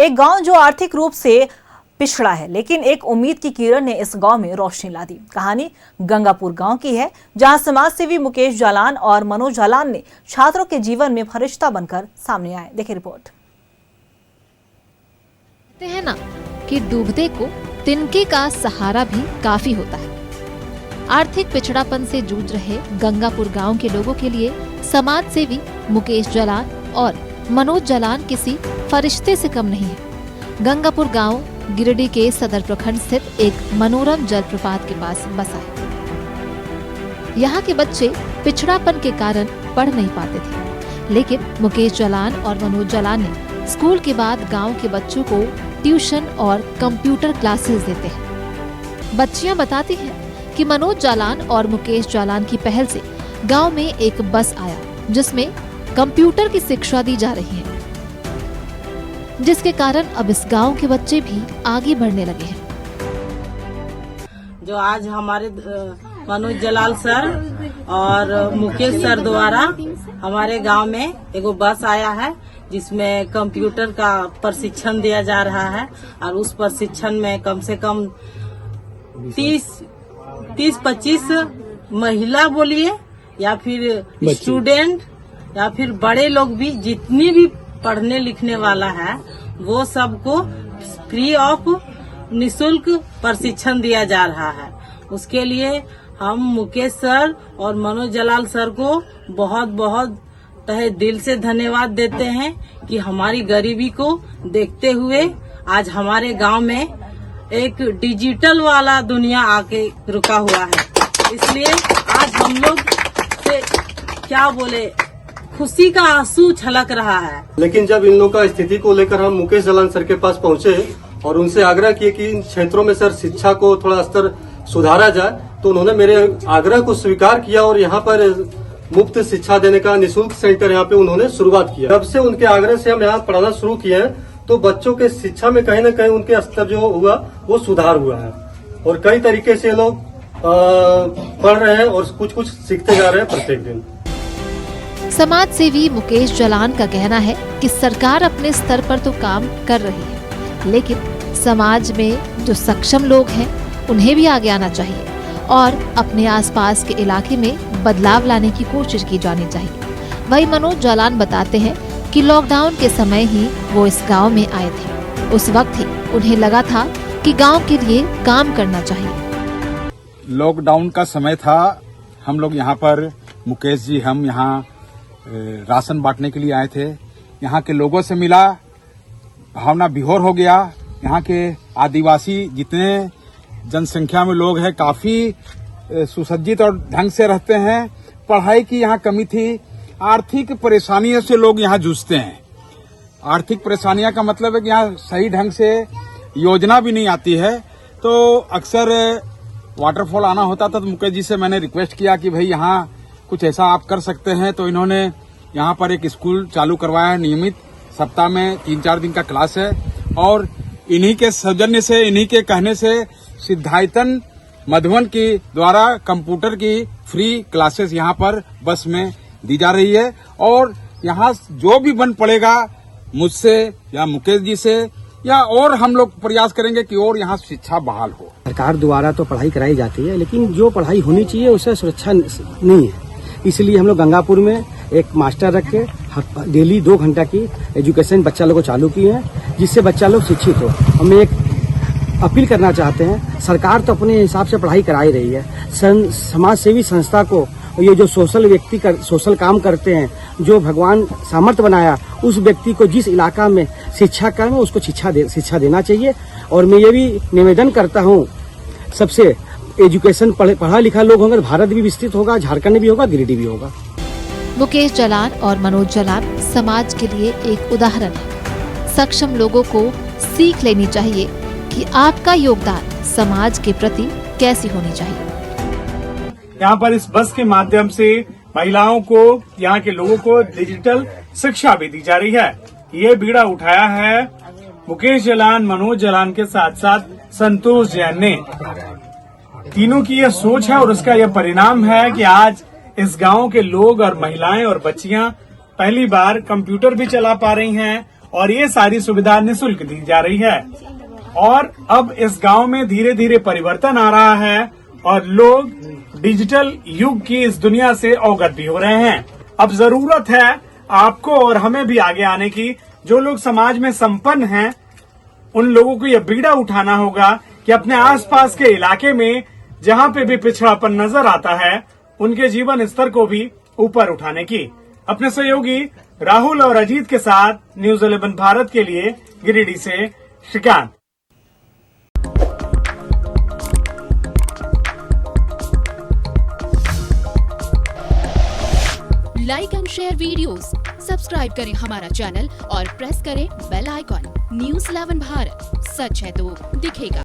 एक गांव जो आर्थिक रूप से पिछड़ा है, लेकिन एक उम्मीद की किरण ने इस गांव में रोशनी ला दी। कहानी गंगापुर गांव की है, जहां समाज सेवी मुकेश जालान और मनोज जालान ने छात्रों के जीवन में फरिश्ता बनकर सामने आए। देखिए रिपोर्ट। कहते हैं ना कि डूबते को तिनके का सहारा भी काफी होता है। आर्थिक पिछड़ापन से जूझ रहे गंगापुर गांव के लोगों के लिए समाज सेवी मुकेश जालान और मनोज जालान किसी फरिश्ते से कम नहीं है। गंगापुर गांव गिरिडीह के सदर प्रखंड स्थित एक मनोरम जलप्रपात के पास बसा है। यहाँ के बच्चे पिछड़ापन के कारण पढ़ नहीं पाते थे, लेकिन मुकेश जालान और मनोज जालान ने स्कूल के बाद गांव के बच्चों को ट्यूशन और कंप्यूटर क्लासेस देते हैं। बच्चियां बताती हैं कि मनोज जालान और मुकेश जालान की पहल से गांव में एक बस आया, जिसमें कंप्यूटर की शिक्षा दी जा रही है, जिसके कारण अब इस गांव के बच्चे भी आगे बढ़ने लगे हैं। जो आज हमारे मनोज जालान सर और मुकेश सर द्वारा हमारे गांव में एगो बस आया है, जिसमें कंप्यूटर का प्रशिक्षण दिया जा रहा है। और उस प्रशिक्षण में कम से कम 30-25 महिला बोलिए या फिर स्टूडेंट या फिर बड़े लोग भी, जितनी भी पढ़ने लिखने वाला है वो सबको फ्री ऑफ निशुल्क प्रशिक्षण दिया जा रहा है। उसके लिए हम मुकेश सर और मनोज जालान सर को बहुत बहुत तहे दिल से धन्यवाद देते हैं कि हमारी गरीबी को देखते हुए आज हमारे गांव में एक डिजिटल वाला दुनिया आके रुका हुआ है। इसलिए आज हम लोग से क्या बोले, खुशी का आंसू छलक रहा है। लेकिन जब इन लोगों का स्थिति को लेकर हम मुकेश जालान सर के पास पहुंचे और उनसे आग्रह किए कि इन क्षेत्रों में सर शिक्षा को थोड़ा स्तर सुधारा जाए, तो उन्होंने मेरे आग्रह को स्वीकार किया और यहाँ पर मुफ्त शिक्षा देने का निःशुल्क सेंटर यहाँ पे उन्होंने शुरुआत किया। तब से उनके आग्रह से हम यहाँ पढ़ाना शुरू किए हैं, तो बच्चों के शिक्षा में कहीं न कहीं उनके स्तर जो हुआ वो सुधार हुआ है और कई तरीके से लोग पढ़ रहे हैं और कुछ सीखते जा रहे हैं प्रत्येक दिन। समाज सेवी मुकेश जालान का कहना है कि सरकार अपने स्तर पर तो काम कर रही है, लेकिन समाज में जो सक्षम लोग हैं उन्हें भी आगे आना चाहिए और अपने आसपास के इलाके में बदलाव लाने की कोशिश की जानी चाहिए। वही मनोज जालान बताते हैं कि लॉकडाउन के समय ही वो इस गांव में आए थे। उस वक्त ही उन्हें लगा था कि गांव के लिए काम करना चाहिए। लॉकडाउन का समय था, हम लोग यहाँ पर मुकेश जी हम यहाँ राशन बांटने के लिए आए थे। यहाँ के लोगों से मिला, भावना विभोर हो गया। यहाँ के आदिवासी जितने जनसंख्या में लोग हैं काफी सुसज्जित और ढंग से रहते हैं। पढ़ाई की यहाँ कमी थी, आर्थिक परेशानियों से लोग यहाँ जूझते हैं। आर्थिक परेशानियां का मतलब है कि यहाँ सही ढंग से योजना भी नहीं आती है। तो अक्सर वाटरफॉल आना होता था, तो मुकेश जी से मैंने रिक्वेस्ट किया कि भाई यहाँ कुछ ऐसा आप कर सकते हैं। तो इन्होंने यहाँ पर एक स्कूल चालू करवाया है, नियमित सप्ताह में 3-4 दिन का क्लास है। और इन्हीं के सौजन्य से, इन्हीं के कहने से सिद्धायतन मधुबन की द्वारा कंप्यूटर की फ्री क्लासेस यहाँ पर बस में दी जा रही है। और यहाँ जो भी बन पड़ेगा मुझसे या मुकेश जी से या और हम लोग प्रयास करेंगे कि और यहाँ शिक्षा बहाल हो। सरकार द्वारा तो पढ़ाई कराई जाती है, लेकिन जो पढ़ाई होनी चाहिए उससे सुरक्षा नहीं है। इसलिए हम लोग गंगापुर में एक मास्टर रख के डेली 2 घंटा की एजुकेशन बच्चा लोग को चालू किए हैं, जिससे बच्चा लोग शिक्षित हो। हम एक अपील करना चाहते हैं, सरकार तो अपने हिसाब से पढ़ाई करा ही रही है। समाज सेवी संस्था को ये जो सोशल काम करते हैं, जो भगवान सामर्थ्य बनाया, उस व्यक्ति को जिस इलाका में शिक्षा कर्म है उसको शिक्षा देना चाहिए। और मैं ये भी निवेदन करता हूँ सबसे, एजुकेशन पढ़ा लिखा लोग होंगे, भारत भी विस्तृत होगा, झारखंड भी होगा, गिरिडीह भी होगा। मुकेश जालान और मनोज जालान समाज के लिए एक उदाहरण है। सक्षम लोगों को सीख लेनी चाहिए कि आपका योगदान समाज के प्रति कैसी होनी चाहिए। यहाँ पर इस बस के माध्यम से महिलाओं को, यहाँ के लोगों को डिजिटल शिक्षा भी दी जा रही है। ये बीड़ा उठाया है मुकेश जालान, मनोज जालान के साथ साथ संतोष जैन ने। तीनों की यह सोच है और उसका यह परिणाम है कि आज इस गांव के लोग और महिलाएं और बच्चियां पहली बार कंप्यूटर भी चला पा रही हैं और ये सारी सुविधा निःशुल्क दी जा रही है। और अब इस गांव में धीरे धीरे परिवर्तन आ रहा है और लोग डिजिटल युग की इस दुनिया से अवगत भी हो रहे हैं। अब जरूरत है आपको और हमें भी आगे आने की। जो लोग समाज में संपन्न हैं उन लोगों को यह बीड़ा उठाना होगा कि अपने आसपास के इलाके में जहां पे भी पिछड़ापन नजर आता है उनके जीवन स्तर को भी ऊपर उठाने की। अपने सहयोगी राहुल और अजीत के साथ न्यूज 11 भारत के लिए गिरिडीह से Shrikant. Like and share videos, subscribe करें हमारा चैनल और प्रेस करें बेल आइकॉन। न्यूज 11 भारत, सच है तो दिखेगा।